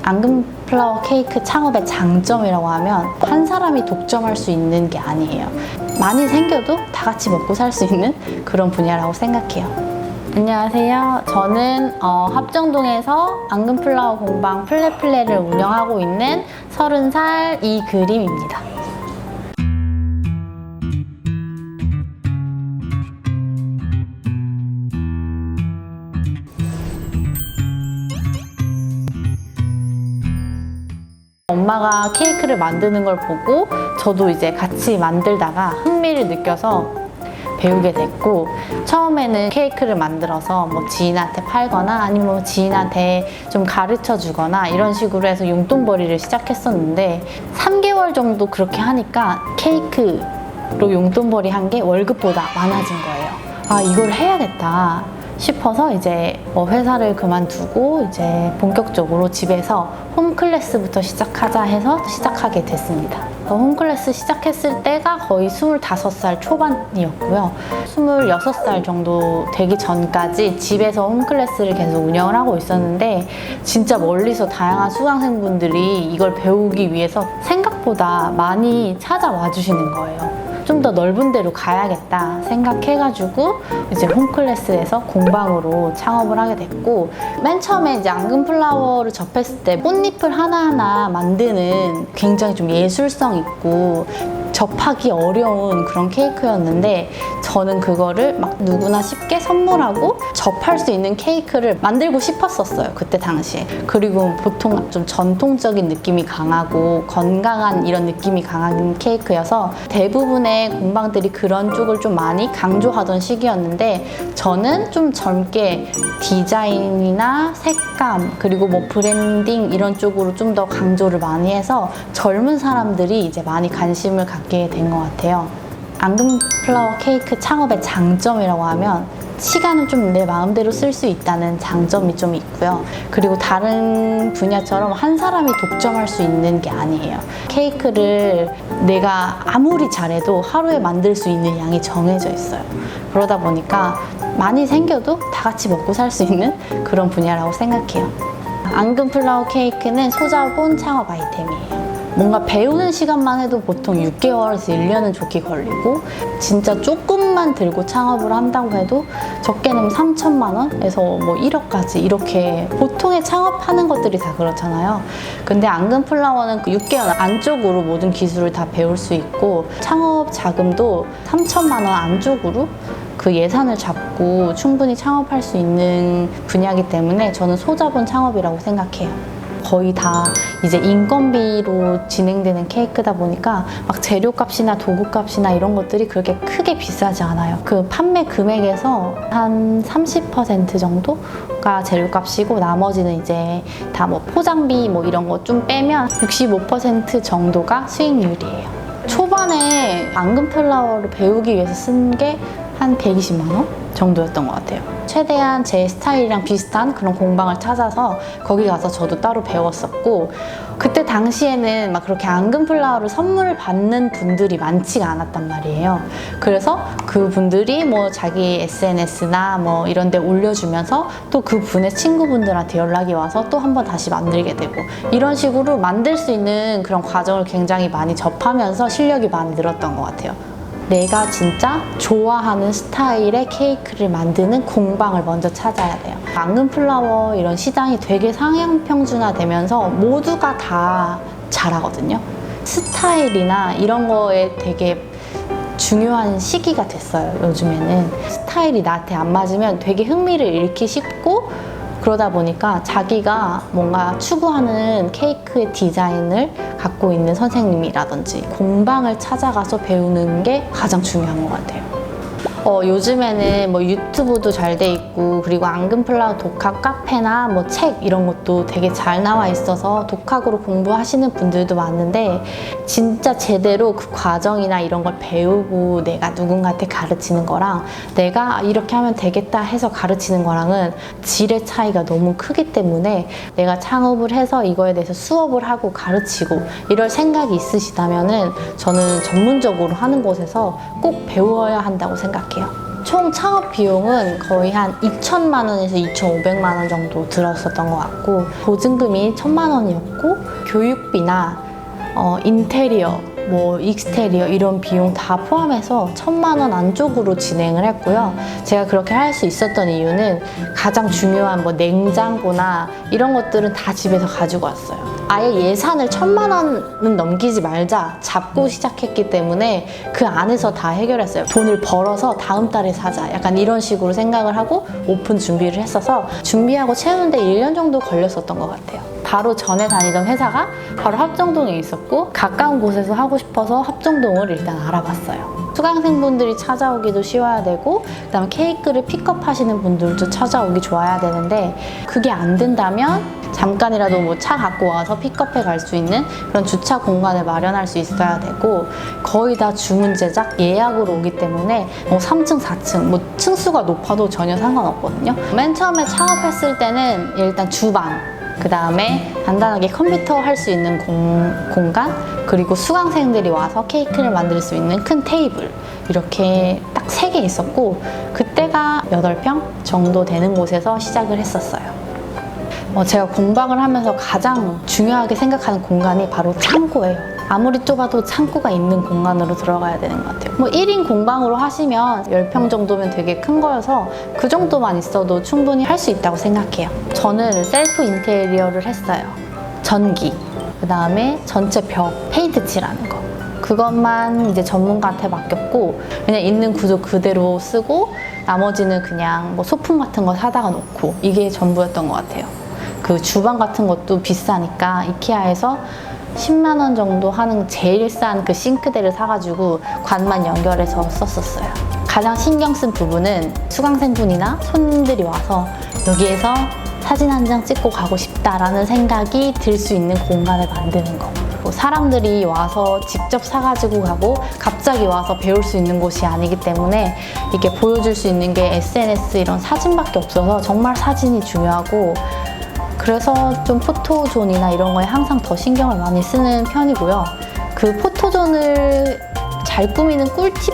앙금 플라워 케이크 창업의 장점이라고 하면 한 사람이 독점할 수 있는 게 아니에요. 많이 생겨도 다 같이 먹고 살 수 있는 그런 분야라고 생각해요. 안녕하세요. 저는 합정동에서 앙금 플라워 공방 플레플레를 운영하고 있는 30살 이그림입니다. 엄마가 케이크를 만드는 걸 보고 저도 이제 같이 만들다가 흥미를 느껴서 배우게 됐고, 처음에는 케이크를 만들어서 뭐 지인한테 팔거나 아니면 뭐 지인한테 좀 가르쳐 주거나 이런 식으로 해서 용돈벌이를 시작했었는데 3개월 정도 그렇게 하니까 케이크로 용돈벌이 한 게 월급보다 많아진 거예요. 아, 이걸 해야겠다 싶어서 이제 회사를 그만두고 이제 본격적으로 집에서 홈클래스부터 시작하자 해서 시작하게 됐습니다. 홈클래스 시작했을 때가 거의 25살 초반이었고요. 26살 정도 되기 전까지 집에서 홈클래스를 계속 운영을 하고 있었는데, 진짜 멀리서 다양한 수강생분들이 이걸 배우기 위해서 생각보다 많이 찾아와 주시는 거예요. 좀 더 넓은 데로 가야겠다 생각해가지고 이제 홈클래스에서 공방으로 창업을 하게 됐고, 맨 처음에 이제 앙금 플라워를 접했을 때 꽃잎을 하나하나 만드는 굉장히 좀 예술성 있고 접하기 어려운 그런 케이크였는데, 저는 그거를 막 누구나 쉽게 선물하고 접할 수 있는 케이크를 만들고 싶었었어요, 그때 당시에. 그리고 보통 좀 전통적인 느낌이 강하고 건강한 이런 느낌이 강한 케이크여서 대부분의 공방들이 그런 쪽을 좀 많이 강조하던 시기였는데, 저는 좀 젊게 디자인이나 색감 그리고 뭐 브랜딩 이런 쪽으로 좀 더 강조를 많이 해서 젊은 사람들이 이제 많이 관심을 갖게 된 것 같아요. 앙금 플라워 케이크 창업의 장점이라고 하면 시간을 좀 내 마음대로 쓸 수 있다는 장점이 좀 있고요. 그리고 다른 분야처럼 한 사람이 독점할 수 있는 게 아니에요. 케이크를 내가 아무리 잘해도 하루에 만들 수 있는 양이 정해져 있어요. 그러다 보니까 많이 생겨도 다 같이 먹고 살 수 있는 그런 분야라고 생각해요. 앙금 플라워 케이크는 소자본 창업 아이템이에요. 뭔가 배우는 시간만 해도 보통 6개월에서 1년은 좋게 걸리고, 진짜 조금만 들고 창업을 한다고 해도 적게는 3천만 원에서 뭐 1억까지 이렇게 보통의 창업하는 것들이 다 그렇잖아요. 근데 앙금 플라워는 6개월 안쪽으로 모든 기술을 다 배울 수 있고, 창업 자금도 3천만 원 안쪽으로 그 예산을 잡고 충분히 창업할 수 있는 분야이기 때문에 저는 소자본 창업이라고 생각해요. 거의 다 이제 인건비로 진행되는 케이크다 보니까 막 재료값이나 도구값이나 이런 것들이 그렇게 크게 비싸지 않아요. 그 판매 금액에서 한 30% 정도가 재료값이고, 나머지는 이제 다 뭐 포장비 뭐 이런 거 좀 빼면 65% 정도가 수익률이에요. 초반에 앙금 플라워를 배우기 위해서 쓴 게 한 120만 원 정도였던 것 같아요. 최대한 제 스타일이랑 비슷한 그런 공방을 찾아서 거기 가서 저도 따로 배웠었고, 그때 당시에는 막 그렇게 앙금 플라워를 선물을 받는 분들이 많지가 않았단 말이에요. 그래서 그 분들이 뭐 자기 SNS나 뭐 이런 데 올려주면서 또 그 분의 친구분들한테 연락이 와서 또 한 번 다시 만들게 되고, 이런 식으로 만들 수 있는 그런 과정을 굉장히 많이 접하면서 실력이 많이 늘었던 것 같아요. 내가 진짜 좋아하는 스타일의 케이크를 만드는 공방을 먼저 찾아야 돼요. 앙금 플라워 이런 시장이 되게 상향 평준화되면서 모두가 다 잘하거든요. 스타일이나 이런 거에 되게 중요한 시기가 됐어요, 요즘에는. 스타일이 나한테 안 맞으면 되게 흥미를 잃기 쉽고, 그러다 보니까 자기가 뭔가 추구하는 케이크의 디자인을 갖고 있는 선생님이라든지 공방을 찾아가서 배우는 게 가장 중요한 것 같아요. 요즘에는 뭐 유튜브도 잘 돼 있고, 그리고 앙금 플라워 독학 카페나 뭐 책 이런 것도 되게 잘 나와 있어서 독학으로 공부하시는 분들도 많은데, 진짜 제대로 그 과정이나 이런 걸 배우고 내가 누군가한테 가르치는 거랑 내가 이렇게 하면 되겠다 해서 가르치는 거랑은 질의 차이가 너무 크기 때문에, 내가 창업을 해서 이거에 대해서 수업을 하고 가르치고 이럴 생각이 있으시다면은 저는 전문적으로 하는 곳에서 꼭 배워야 한다고 생각해요. 총 창업 비용은 거의 한 2천만 원에서 2,500만 원 정도 들었었던 것 같고, 보증금이 1,000만 원이었고, 교육비나 인테리어, 뭐 익스테리어 이런 비용 다 포함해서 1,000만 원 안쪽으로 진행을 했고요. 제가 그렇게 할 수 있었던 이유는 가장 중요한 뭐 냉장고나 이런 것들은 다 집에서 가지고 왔어요. 아예 예산을 1,000만 원은 넘기지 말자 잡고 시작했기 때문에 그 안에서 다 해결했어요. 돈을 벌어서 다음 달에 사자, 약간 이런 식으로 생각을 하고 오픈 준비를 했어서 준비하고 채우는데 1년 정도 걸렸었던 것 같아요. 바로 전에 다니던 회사가 바로 합정동에 있었고, 가까운 곳에서 하고 싶어서 합정동을 일단 알아봤어요. 수강생분들이 찾아오기도 쉬워야 되고, 그다음에 케이크를 픽업하시는 분들도 찾아오기 좋아야 되는데, 그게 안 된다면 잠깐이라도 뭐 차 갖고 와서 픽업해 갈 수 있는 그런 주차 공간을 마련할 수 있어야 되고, 거의 다 주문 제작 예약으로 오기 때문에 뭐 3층, 4층 뭐 층수가 높아도 전혀 상관없거든요. 맨 처음에 창업했을 때는 일단 주방, 그 다음에 간단하게 컴퓨터 할 수 있는 공간, 그리고 수강생들이 와서 케이크를 만들 수 있는 큰 테이블, 이렇게 딱 3개 있었고, 그때가 8평 정도 되는 곳에서 시작을 했었어요. 제가 공방을 하면서 가장 중요하게 생각하는 공간이 바로 창고예요. 아무리 좁아도 창고가 있는 공간으로 들어가야 되는 것 같아요. 뭐 1인 공방으로 하시면 10평 정도면 되게 큰 거여서 그 정도만 있어도 충분히 할 수 있다고 생각해요. 저는 셀프 인테리어를 했어요. 전기, 그 다음에 전체 벽 페인트 칠하는 거, 그것만 이제 전문가한테 맡겼고, 그냥 있는 구조 그대로 쓰고 나머지는 그냥 뭐 소품 같은 거 사다가 놓고, 이게 전부였던 것 같아요. 그 주방 같은 것도 비싸니까 이케아에서 10만 원 정도 하는 제일 싼 그 싱크대를 사가지고 관만 연결해서 썼었어요. 가장 신경 쓴 부분은 수강생분이나 손님들이 와서 여기에서 사진 한 장 찍고 가고 싶다라는 생각이 들 수 있는 공간을 만드는 거. 사람들이 와서 직접 사가지고 가고 갑자기 와서 배울 수 있는 곳이 아니기 때문에 이게 보여줄 수 있는 게 SNS 이런 사진밖에 없어서 정말 사진이 중요하고, 그래서 좀 포토존이나 이런 거에 항상 더 신경을 많이 쓰는 편이고요. 그 포토존을 잘 꾸미는 꿀팁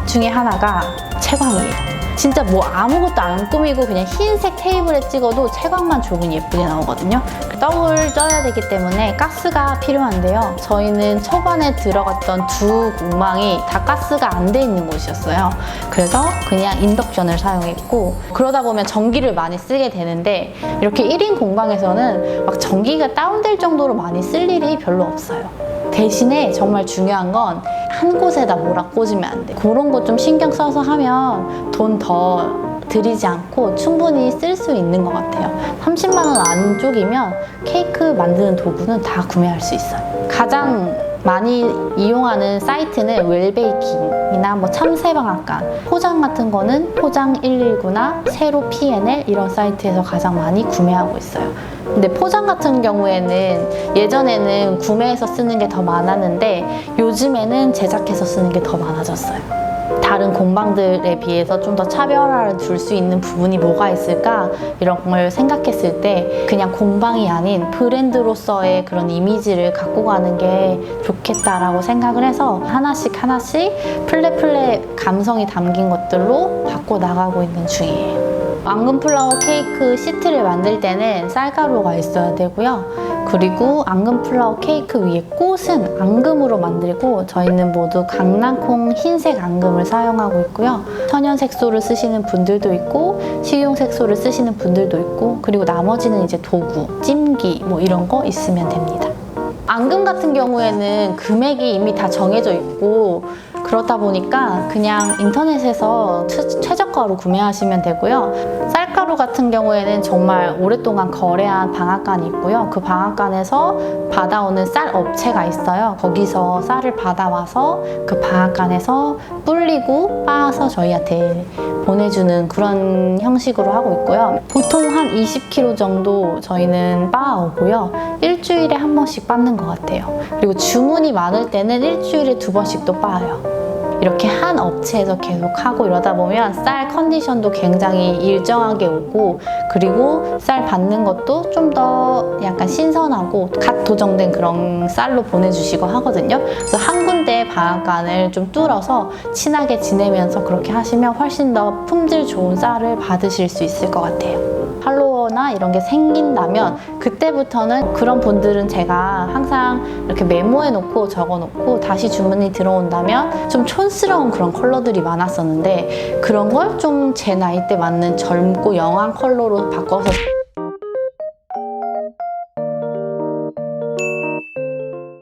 중에 하나가 채광이에요. 진짜 뭐 아무것도 안 꾸미고 그냥 흰색 테이블에 찍어도 채광만 좋으면 예쁘게 나오거든요. 떡을 쪄야 되기 때문에 가스가 필요한데요. 저희는 초반에 들어갔던 두 공방이 다 가스가 안 돼 있는 곳이었어요. 그래서 그냥 인덕션을 사용했고, 그러다 보면 전기를 많이 쓰게 되는데, 이렇게 1인 공방에서는 막 전기가 다운될 정도로 많이 쓸 일이 별로 없어요. 대신에 정말 중요한 건 한 곳에다 뭐라 꽂으면 안 돼. 그런 거 좀 신경 써서 하면 돈 더 들이지 않고 충분히 쓸 수 있는 것 같아요. 30만 원 안쪽이면 케이크 만드는 도구는 다 구매할 수 있어요. 가장 많이 이용하는 사이트는 웰베이킹이나 뭐 참새방앗간, 포장 같은 거는 포장 119나 세로 P&L 이런 사이트에서 가장 많이 구매하고 있어요. 근데 포장 같은 경우에는 예전에는 구매해서 쓰는 게 더 많았는데 요즘에는 제작해서 쓰는 게 더 많아졌어요. 다른 공방들에 비해서 좀 더 차별화를 둘 수 있는 부분이 뭐가 있을까, 이런 걸 생각했을 때 그냥 공방이 아닌 브랜드로서의 그런 이미지를 갖고 가는 게 좋겠다라고 생각을 해서 하나씩 플랫 감성이 담긴 것들로 바꿔 나가고 있는 중이에요. 앙금플라워 케이크 시트를 만들 때는 쌀가루가 있어야 되고요. 그리고 앙금플라워 케이크 위에 꽃은 앙금으로 만들고, 저희는 모두 강낭콩 흰색 앙금을 사용하고 있고요. 천연 색소를 쓰시는 분들도 있고 식용 색소를 쓰시는 분들도 있고, 그리고 나머지는 이제 도구, 찜기 뭐 이런 거 있으면 됩니다. 앙금 같은 경우에는 금액이 이미 다 정해져 있고, 그렇다 보니까 그냥 인터넷에서 최저가로 구매하시면 되고요. 쌀가루 같은 경우에는 정말 오랫동안 거래한 방앗간이 있고요. 그 방앗간에서 받아오는 쌀 업체가 있어요. 거기서 쌀을 받아와서 그 방앗간에서 불리고 빻아서 저희한테 보내주는 그런 형식으로 하고 있고요. 보통 한 20kg 정도 저희는 빻아오고요. 일주일에 한 번씩 빻는 것 같아요. 그리고 주문이 많을 때는 일주일에 2번씩도 빻아요. 이렇게 한 업체에서 계속 하고 이러다 보면 쌀 컨디션도 굉장히 일정하게 오고, 그리고 쌀 받는 것도 좀 더 약간 신선하고 갓 도정된 그런 쌀로 보내주시고 하거든요. 그래서 한 군데 방앗간을 좀 뚫어서 친하게 지내면서 그렇게 하시면 훨씬 더 품질 좋은 쌀을 받으실 수 있을 것 같아요. 팔로워나 이런 게 생긴다면 그때부터는, 그런 분들은 제가 항상 이렇게 메모해 놓고 적어 놓고 다시 주문이 들어온다면 좀 촌스러운 그런 컬러들이 많았었는데, 그런 걸 좀 제 나이대 맞는 젊고 영한 컬러로 바꿔서